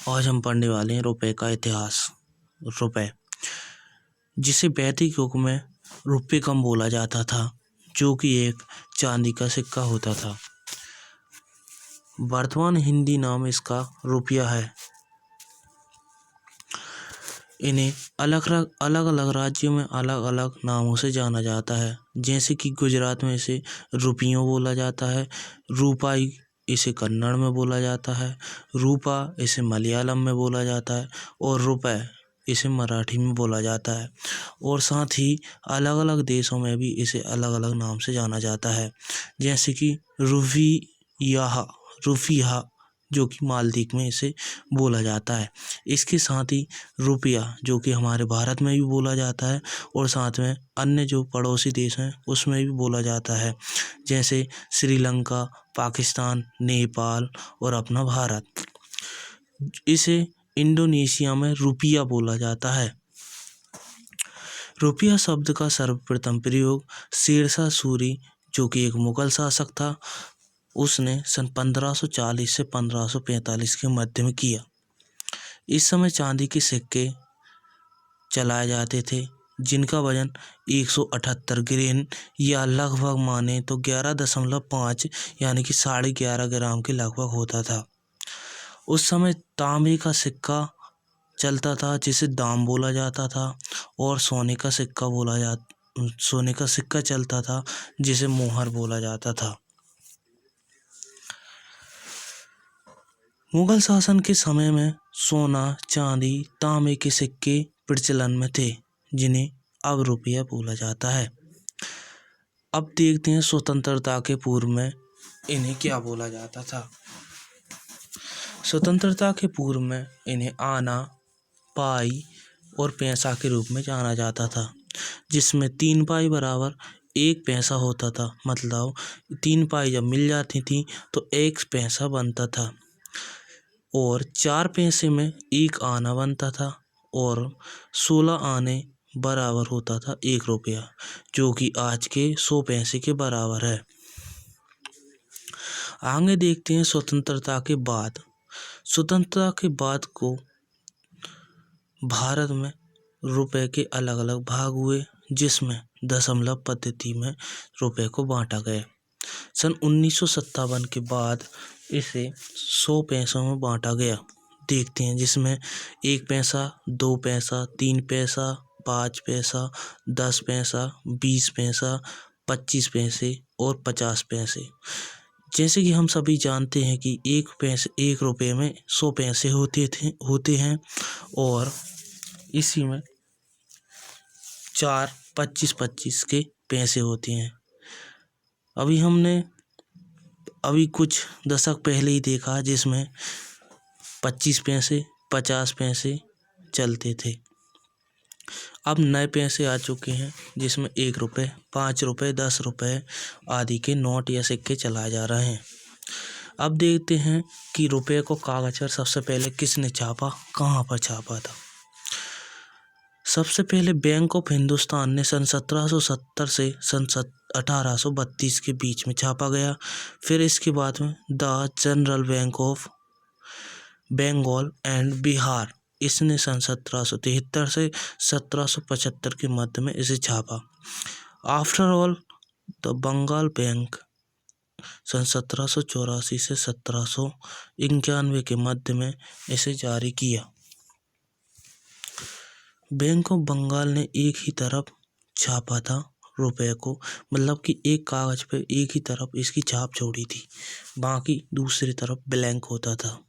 आज हम पढ़ने वाले हैं रुपए का इतिहास। रुपए, जिसे वैदिक युग में रुप्यकम बोला जाता था, जो कि एक चांदी का सिक्का होता था। वर्तमान हिंदी नाम इसका रुपया है। इन्हें अलग अलग राज्यों में अलग अलग नामों से जाना जाता है। जैसे कि गुजरात में इसे रुपयों बोला जाता है, रूपाई इसे कन्नड़ में बोला जाता है, रूपा इसे मलयालम में बोला जाता है और रुपए इसे मराठी में बोला जाता है। और साथ ही अलग अलग देशों में भी इसे अलग अलग नाम से जाना जाता है। जैसे कि रुफिया जो कि मालदीव में इसे बोला जाता है। इसके साथ ही रुपया जो कि हमारे भारत में भी बोला जाता है और साथ में अन्य जो पड़ोसी देश हैं उसमें भी बोला जाता है, जैसे श्रीलंका, पाकिस्तान, नेपाल और अपना भारत। इसे इंडोनेशिया में रुपिया बोला जाता है। रुपया शब्द का सर्वप्रथम प्रयोग शेरशाह सूरी जो कि एक मुगल शासक था, उसने सन 1540 से 1545 के मध्य में किया। इस समय चांदी के सिक्के चलाए जाते थे जिनका वजन 178 ग्रेन या लगभग माने तो 11.5 यानी कि 11.5 ग्राम के लगभग होता था। उस समय तांबे का सिक्का चलता था जिसे दाम बोला जाता था और सोने का सिक्का चलता था जिसे मोहर बोला जाता था। मुगल शासन के समय में सोना, चांदी, तांबे के सिक्के प्रचलन में थे जिन्हें अब रुपया बोला जाता है। अब देखते हैं स्वतंत्रता के पूर्व में इन्हें क्या बोला जाता था। स्वतंत्रता के पूर्व में इन्हें आना, पाई और पैसा के रूप में जाना जाता था, जिसमें 3 पाई बराबर 1 पैसा होता था। मतलब 3 पाई जब मिल जाती थी तो 1 पैसा बनता था और 4 पैसे में 1 आना बनता था और 16 आने बराबर होता था 1 रुपया, जो कि आज के 100 पैसे के बराबर है। आगे देखते हैं स्वतंत्रता के बाद। स्वतंत्रता के बाद को भारत में रुपए के अलग अलग भाग हुए, जिसमें दशमलव पद्धति में रुपए को बांटा गया। सन 1957 के बाद इसे 100 पैसों में बांटा गया। देखते हैं जिसमें 1 पैसा, 2 पैसा, 3 पैसा, 5 पैसा, 10 पैसा, 20 पैसा, 25 पैसे और 50 पैसे। जैसे कि हम सभी जानते हैं कि 1 रुपये में 100 पैसे होते हैं और इसी में 4 25 के पैसे होते हैं। अभी कुछ दशक पहले ही देखा जिसमें 25 पैसे 50 पैसे चलते थे। अब नए पैसे आ चुके हैं जिसमें 1 रुपये, 5 रुपये, 10 रुपये आदि के नोट या सिक्के चलाए जा रहे हैं। अब देखते हैं कि रुपये को कागज पर सबसे पहले किसने छापा, कहाँ पर छापा था। सबसे पहले बैंक ऑफ हिंदुस्तान ने सन 1770 से सन 1832 के बीच में छापा गया। फिर इसके बाद में the General Bank of Bengal and Bihar, इसने सन 1773 से 1775 के मध्य में इसे छापा। After all the Bengal bank सन 1784 से 1791 के मध्य में इसे जारी किया। बैंक ऑफ बंगाल ने एक ही तरफ छापा था रुपए को, मतलब कि एक कागज पे एक ही तरफ इसकी छाप छोड़ी थी, बाकी दूसरी तरफ ब्लैंक होता था।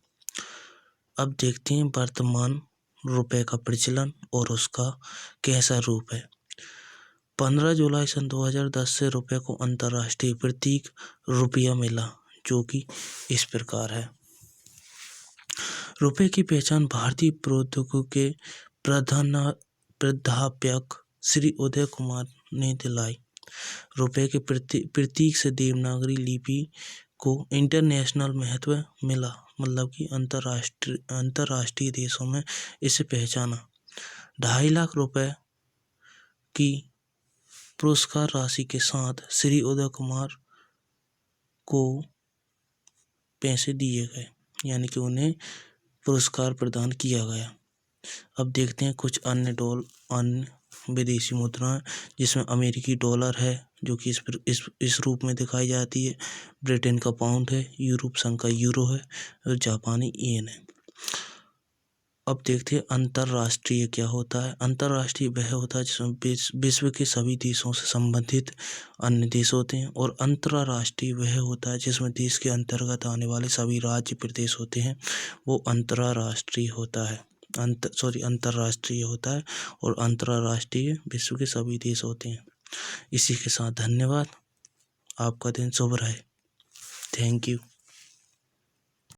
अब देखते हैं वर्तमान रुपए का प्रचलन और उसका कैसा रूप है। 15 जुलाई सन 2010 से रुपए को अंतर्राष्ट्रीय प्रतीक रुपया मिला, जो कि इस प्रकार है। रुपए की पहचान भारतीय प्रौद्योगिकी के प्राध्यापक श्री उदय कुमार ने दिलाई। रुपए के प्रतीक से देवनागरी लिपि को इंटरनेशनल महत्व मिला, मतलब कि अंतर्राष्ट्रीय देशों में इसे पहचाना। 2.5 लाख रुपए की पुरस्कार राशि के साथ श्री उदय कुमार को पैसे दिए गए, यानी कि उन्हें पुरस्कार प्रदान किया गया। अब देखते हैं कुछ अन्य विदेशी मुद्राएं, जिसमें अमेरिकी डॉलर है जो कि इस रूप में दिखाई जाती है, ब्रिटेन का पाउंड है, यूरोप संघ का यूरो है और जापानी येन है। अब देखते हैं अंतर्राष्ट्रीय क्या होता है। अंतर्राष्ट्रीय वह होता है जिसमें विश्व के सभी देशों से संबंधित अन्य देश होते हैं, और अंतर्राष्ट्रीय वह होता है जिसमें देश के अंतर्गत आने वाले सभी राज्य प्रदेश होते हैं, वो अंतर्राष्ट्रीय होता है। अंतर्राष्ट्रीय होता है, और अंतर्राष्ट्रीय विश्व के सभी देश होते हैं। इसी के साथ धन्यवाद। आपका दिन शुभ रहे। Thank you.